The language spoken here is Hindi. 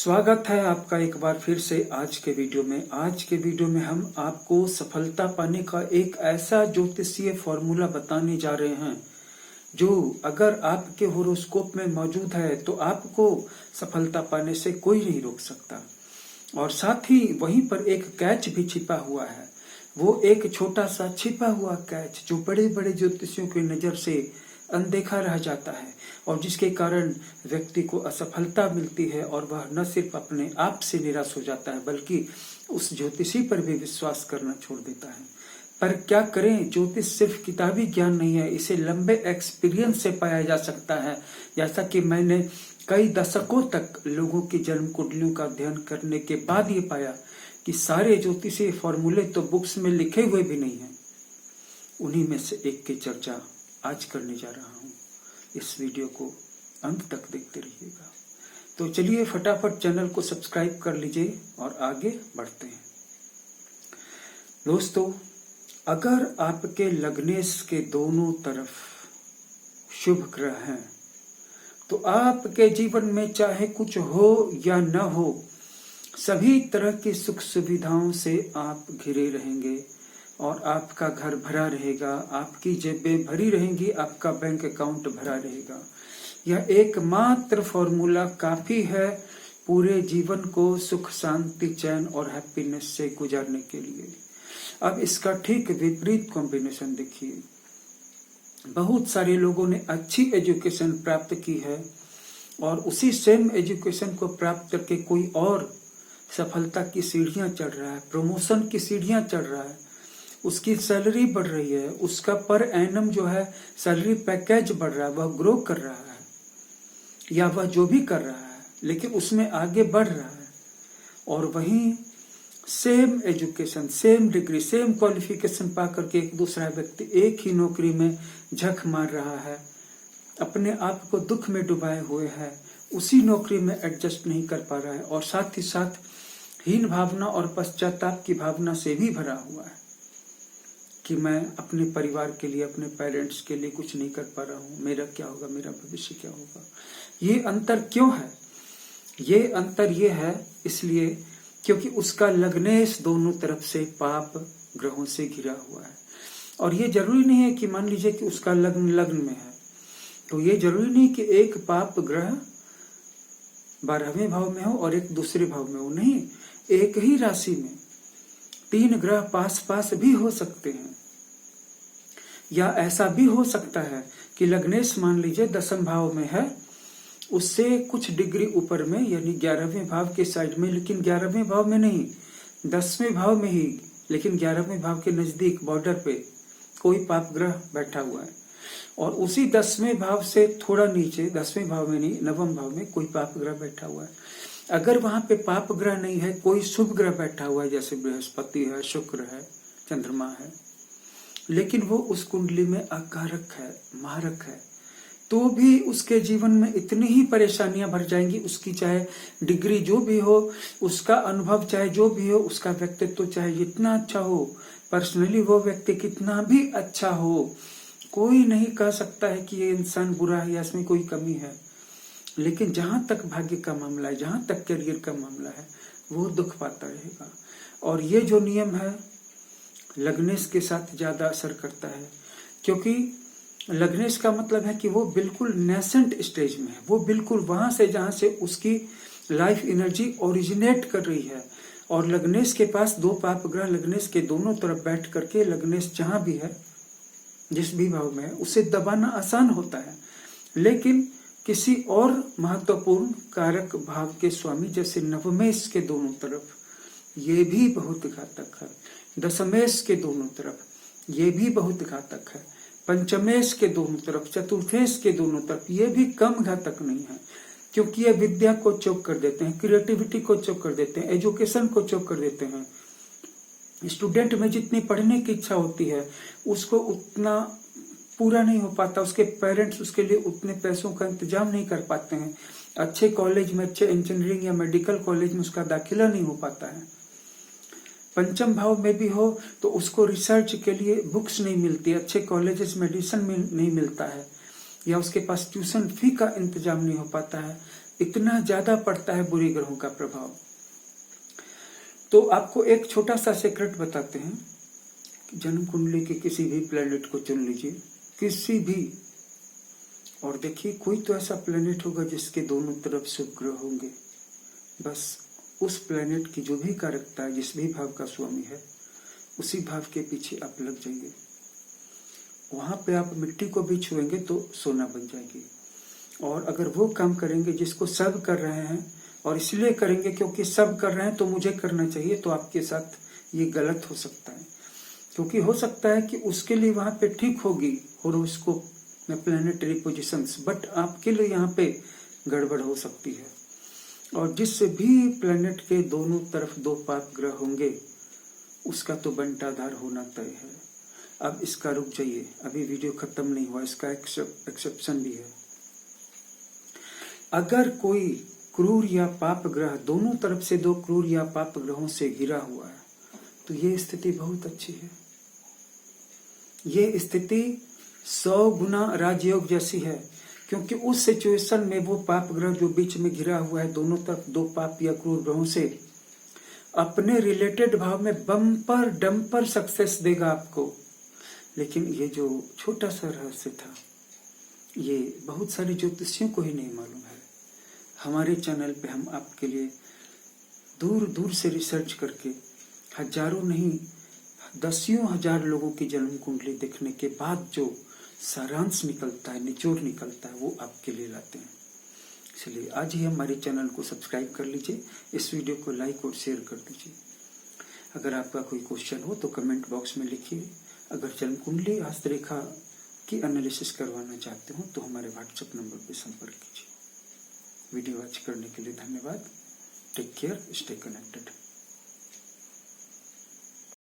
स्वागत है आपका एक बार फिर से आज के वीडियो में। आज के वीडियो में हम आपको सफलता पाने का एक ऐसा ज्योतिषीय फॉर्मूला बताने जा रहे हैं जो अगर आपके होरोस्कोप में मौजूद है तो आपको सफलता पाने से कोई नहीं रोक सकता। और साथ ही वहीं पर एक कैच भी छिपा हुआ है, वो एक छोटा सा छिपा हुआ कैच जो बड़े बड़े ज्योतिषियों की नजर से अनदेखा रह जाता है और जिसके कारण व्यक्ति को असफलता मिलती है और वह न सिर्फ अपने आप से निराश हो जाता है बल्कि उस ज्योतिषी पर भी विश्वास करना छोड़ देता है। पर क्या करें, ज्योतिष सिर्फ किताबी ज्ञान नहीं है, इसे लंबे एक्सपीरियंस से पाया जा सकता है। जैसा कि मैंने कई दशकों तक लोगों की जन्म कुंडलियों का अध्ययन करने के बाद ये पाया कि सारे ज्योतिषीय फॉर्मूले तो बुक्स में लिखे हुए भी नहीं है। उन्हीं में से एक की चर्चा आज करने जा रहा हूं। इस वीडियो को अंत तक देखते रहिएगा। तो चलिए फटाफट चैनल को सब्सक्राइब कर लीजिए और आगे बढ़ते हैं। दोस्तों, अगर आपके लग्नेश के दोनों तरफ शुभ ग्रह हैं तो आपके जीवन में चाहे कुछ हो या न हो, सभी तरह की सुख सुविधाओं से आप घिरे रहेंगे और आपका घर भरा रहेगा, आपकी जेबें भरी रहेंगी, आपका बैंक अकाउंट भरा रहेगा। यह एकमात्र फॉर्मूला काफी है पूरे जीवन को सुख शांति चैन और हैप्पीनेस से गुजारने के लिए। अब इसका ठीक विपरीत कॉम्बिनेशन देखिए। बहुत सारे लोगों ने अच्छी एजुकेशन प्राप्त की है और उसी सेम एजुकेशन को प्राप्त करके कोई और सफलता की सीढ़ियां चढ़ रहा है, प्रमोशन की सीढ़ियां चढ़ रहा है, उसकी सैलरी बढ़ रही है, उसका पर एनम जो है सैलरी पैकेज बढ़ रहा है, वह ग्रो कर रहा है या वह जो भी कर रहा है लेकिन उसमें आगे बढ़ रहा है। और वहीं same education, same degree, same qualification पा करके एक दूसरा व्यक्ति एक ही नौकरी में झक मार रहा है, अपने आप को दुख में डुबाए हुए है, उसी नौकरी में एडजस्ट नहीं कर पा रहा है और साथ ही साथ हीन भावना और पश्चाताप की भावना से भी भरा हुआ है कि मैं अपने परिवार के लिए, अपने पेरेंट्स के लिए कुछ नहीं कर पा रहा हूँ, मेरा क्या होगा, मेरा भविष्य क्या होगा। ये अंतर क्यों है? ये अंतर ये है इसलिए क्योंकि उसका लग्नेश दोनों तरफ से पाप ग्रहों से घिरा हुआ है। और ये जरूरी नहीं है कि मान लीजिए कि उसका लग्न में है तो ये जरूरी नहीं कि एक पाप ग्रह 12वें भाव में हो और एक दूसरे भाव में हो। नहीं, एक ही राशि में 3 ग्रह पास पास भी हो सकते हैं। या ऐसा भी हो सकता है कि लग्नेश मान लीजिए 10वें भाव में है, उससे कुछ डिग्री ऊपर में यानी 11वें भाव के साइड में, लेकिन 11वें भाव में नहीं, 10वें भाव में ही, लेकिन 11वें भाव के नजदीक बॉर्डर पे कोई पाप ग्रह बैठा हुआ है। और उसी 10वें भाव से थोड़ा नीचे, 10वें भाव में नहीं, 9वें भाव में कोई पाप ग्रह बैठा हुआ है। अगर वहां पे पाप ग्रह नहीं है, कोई शुभ ग्रह बैठा हुआ है, जैसे बृहस्पति है, शुक्र है, चंद्रमा है, लेकिन वो उस कुंडली में अकारक है, मारक है, तो भी उसके जीवन में इतनी ही परेशानियां भर जाएंगी। उसकी चाहे डिग्री जो भी हो, उसका अनुभव चाहे जो भी हो, उसका व्यक्तित्व चाहे जितना अच्छा हो, पर्सनली वो व्यक्ति कितना भी अच्छा हो, कोई नहीं कह सकता है कि ये इंसान बुरा है या इसमें कोई कमी है। लेकिन जहां तक भाग्य का मामला है, जहां तक करियर का मामला है, वो दुख पाता रहेगा। और ये जो नियम है लग्नेश के साथ ज्यादा असर करता है, क्योंकि लग्नेश का मतलब है कि वो बिल्कुल नेसेंट स्टेज में है, वो बिल्कुल वहां से जहां से उसकी लाइफ एनर्जी ओरिजिनेट कर रही है। और लग्नेश के पास 2 पाप ग्रह लग्नेश के दोनों तरफ बैठ करके लग्नेश जहां भी है, जिस भी भाव में है, उसे दबाना आसान होता है। लेकिन किसी और महत्वपूर्ण कारक भाव के स्वामी जैसे नवमेश के दोनों तरफ, ये भी बहुत घातक है। दशमेश के दोनों तरफ, ये भी बहुत घातक है। पंचमेश के दोनों तरफ, चतुर्थेश के दोनों तरफ, ये भी कम घातक नहीं है, क्योंकि ये विद्या को चोक कर देते हैं, क्रिएटिविटी को चोक कर देते हैं, एजुकेशन को चोक कर देते हैं। स्टूडेंट में जितनी पढ़ने की इच्छा होती है उसको उतना पूरा नहीं हो पाता, उसके पेरेंट्स उसके लिए उतने पैसों का इंतजाम नहीं कर पाते हैं, अच्छे कॉलेज में, अच्छे इंजीनियरिंग या मेडिकल कॉलेज में उसका दाखिला नहीं हो पाता है। पंचम भाव में भी हो तो उसको रिसर्च के लिए बुक्स नहीं मिलती, अच्छे कॉलेजेस मेडिसिन में नहीं मिलता है, या उसके पास ट्यूशन फी का इंतजाम नहीं हो पाता है, इतना ज्यादा पड़ता है बुरे ग्रहों का प्रभाव। तो आपको एक छोटा सा सीक्रेट बताते हैं, जन्म कुंडली के किसी भी प्लेनेट को चुन लीजिए, किसी भी, और देखिए कोई तो ऐसा प्लेनेट होगा जिसके दोनों तरफ शुभ ग्रह होंगे। बस उस प्लेनेट की जो भी कारकता है, जिस भी भाव का स्वामी है, उसी भाव के पीछे आप लग जाइए। वहां पे आप मिट्टी को भी छुएंगे तो सोना बन जाएगी। और अगर वो काम करेंगे जिसको सब कर रहे हैं, और इसलिए करेंगे क्योंकि सब कर रहे हैं तो मुझे करना चाहिए, तो आपके साथ ये गलत हो सकता है। क्योंकि हो सकता है कि उसके लिए वहां पे ठीक होगी होरोस्कोप में प्लैनेटरी पोजीशंस, बट आपके लिए यहाँ पे गड़बड़ हो सकती है। और जिस भी प्लैनेट के दोनों तरफ दो पाप ग्रह होंगे, उसका तो बंटाधार होना तय है। अब इसका रुक जाइए, अभी वीडियो खत्म नहीं हुआ, इसका एक्सेप्शन भी है। अगर कोई क्रूर या पाप ग्रह दोनों तरफ से दो क्रूर या पाप ग्रहों से घिरा हुआ है, तो ये स्थिति बहुत अच्छी है। ये स्थिति 100 गुना राजयोग जैसी है, क्योंकि उस सिचुएशन में वो पाप ग्रह जो बीच में घिरा हुआ है, दोनों तरफ दो पाप या क्रूर ग्रहों से, अपने रिलेटेड भाव में बम्पर डंपर सक्सेस देगा आपको। लेकिन ये जो छोटा सा रहस्य था, ये बहुत सारे ज्योतिषियों को ही नहीं मालूम है। हमारे चैनल पे हम आपके लिए दूर दूर से रिसर्च करके हजारों नहीं दसियों हजार लोगों की जन्म कुंडली देखने के बाद जो सारांश निकलता है, निचोड़ निकलता है, वो आपके लिए लाते हैं। इसलिए आज ही हमारे चैनल को सब्सक्राइब कर लीजिए, इस वीडियो को लाइक और शेयर कर दीजिए। अगर आपका कोई क्वेश्चन हो तो कमेंट बॉक्स में लिखिए। अगर जन्म कुंडली हस्तरेखा की एनालिसिस करवाना चाहते हो तो हमारे व्हाट्सएप नंबर पर संपर्क कीजिए। वीडियो वॉच करने के लिए धन्यवाद। Take care, stay connected.